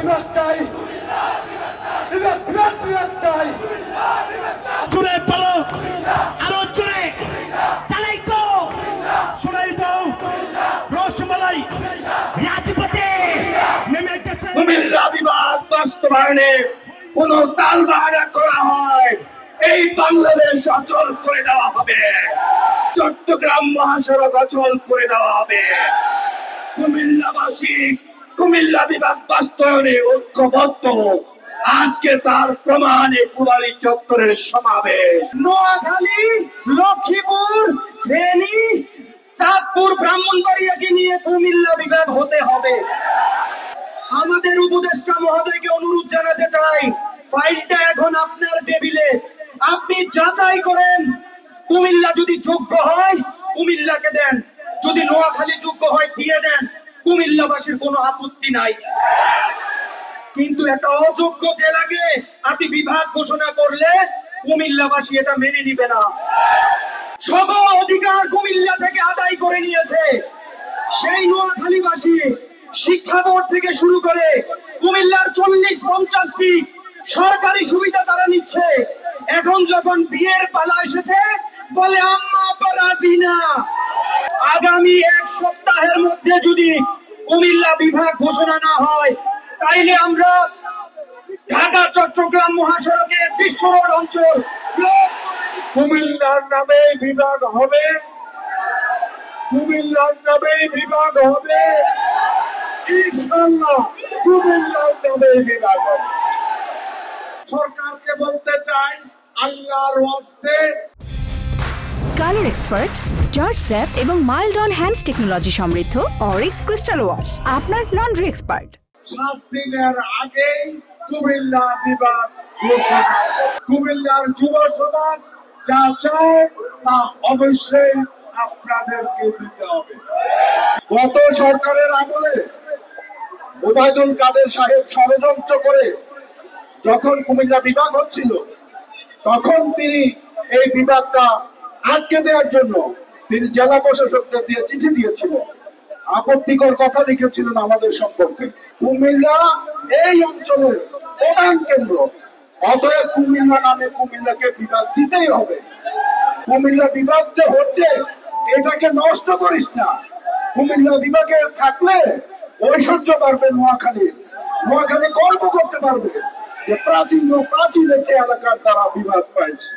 বিভাগ চাই, বিভাগ বিভাগ বিভাগ চাই। জুড়ে বলো, আরো জুড়ে চালাই তো, শোনাই তো রসমালাই রাজপথে নেমে গেছে। কুমিল্লা বিভাগ বাস্তবায়নে কোন তালবাহানা করা হয়, এই বাংলাদেশ অচল করে দেওয়া হবে, চট্টগ্রাম মহাসড়ক অচল করে দেওয়া হবে। কুমিল্লাবাসী কুমিল্লা বিভাগ বাস্তবায়নে ঐক্যবদ্ধ, আজকে তার প্রমাণে কুড়ালী চত্বরের সমাবেশ। নোয়াখালী, লক্ষ্মীপুর, ফেনী, চাঁদপুর, ব্রাহ্মণবাড়িয়াকে নিয়ে কুমিল্লা বিভাগ হতে হবে। আমাদের উপদেষ্টা মহোদয়কে অনুরোধ জানাতে চাই, ফাইলটা এখন আপনার টেবিলে, আপনি যাচাই করেন। কুমিল্লা যদি যোগ্য হয় কুমিল্লাকে দেন, যদি নোয়াখালী যোগ্য হয় দিয়ে দেন, কুমিল্লাবাসীর কোনো আপত্তি নাই। কিন্তু একটা অযোগ্য জেলাকে আপনি বিভাগ ঘোষণা করলে কুমিল্লাবাসী এটা মেনে নিবে না। সকল অধিকার কুমিল্লা থেকে আদায় করে নিয়েছে সেই নোয়াখালীবাসী। শিক্ষা বোর্ড থেকে শুরু করে কুমিল্লার 40-50টি সরকারি সুবিধা তারা নিচ্ছে। এখন যখন বিয়ের পালা এসেছে বলে আম্মা আব্বা রাজি না। আগামী এক সপ্তাহের মধ্যে যদি কুমিল্লা বিভাগ ঘোষণা না হয় তাইলে আমরা ঢাকা চট্টগ্রাম মহাসড়কের বিশ্ব রোড অঞ্চল কুমিল্লার নামে বিভাগ হবে, কুমিল্লার নামে বিভাগ হবে, ইনশাআল্লাহ কুমিল্লার নামে বিভাগ হবে। সরকারকে বলতে চাই, আল্লাহর ওয়াস্তে কালার এক্সপার্ট, জর্জ স্যাপ এবং মাইল্ড অন হ্যান্ডস টেকনোলজি সমৃদ্ধ অরিক্স ক্রিস্টাল ওয়াশ আপনার লন্ড্রি এক্সপার্ট। 7 দিনের আগেই কুমিল্লা বিভাগ ঘোষণা। কুমিল্লার যুব সমাজ যা চায় তা অবশ্যই আপনাদেরকে দিতে হবে। গত সরকারের আমলে ওবায়দুল কাদের সাহেব ষড়যন্ত্র করে যখন কুমিল্লা বিভাগ হচ্ছিল, তখন তিনি এই বিভাগটা আটকে দেওয়ার জন্য তিনি জেলা প্রশাসকদের দিয়ে চিঠি দিয়েছিলেন, আপত্তিকর কথা লিখেছিলেন আমাদের সম্পর্কে। কুমিল্লা এই অঞ্চলের প্রধান কেন্দ্র, অতএব কুমিল্লা নামে কুমিল্লাকে বিভাগ দিতেই হবে। কুমিল্লা বিভাগ যে হচ্ছে এটাকে নষ্ট করিস না। কুমিল্লা বিভাগে থাকলে ঐশ্বর্য পারবে নোয়াখালী, নোয়াখালী গর্ব করতে পারবে যে প্রাচীন একটি এলাকার দ্বারা বিভাগ পাইছে।